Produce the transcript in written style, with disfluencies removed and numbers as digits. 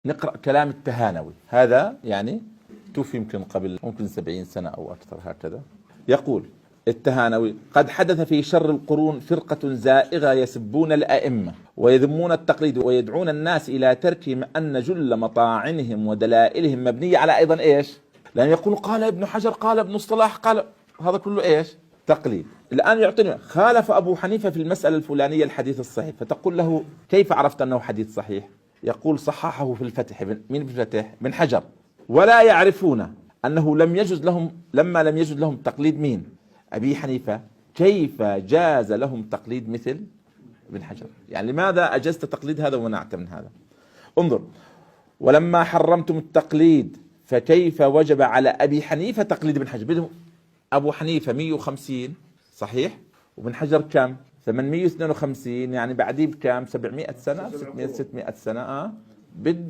نقرأ كلام التهانوي، هذا يعني توفي يمكن قبل 70 سنة أو أكثر هكذا. يقول التهانوي: قد حدث في شر القرون فرقة زائغة يسبون الأئمة ويذمون التقليد ويدعون الناس إلى تركهم، أن جل مطاعنهم ودلائلهم مبنية على أيضا إيش؟ لأن يقول قال ابن حجر، قال ابن الصلاح، قال هذا كله إيش؟ تقليد. الآن يعطيني خالف أبو حنيفة في المسألة الفلانية الحديث الصحيح، فتقول له كيف عرفت أنه حديث صحيح؟ يقول صححه في الفتح. مين في الفتح؟ ابن حجر. ولا يعرفون أنه لما لم يجوز لهم تقليد مين؟ أبي حنيفة، كيف جاز لهم تقليد مثل ابن حجر؟ يعني لماذا أجزت تقليد هذا ومنعت من هذا؟ انظر: ولما حرمتم التقليد فكيف وجب على أبي حنيفة تقليد ابن حجر؟ أبو حنيفة 150 صحيح، وابن حجر كم؟ 852، يعني بعديه بكم؟ 700 سنة 600 سنة. بده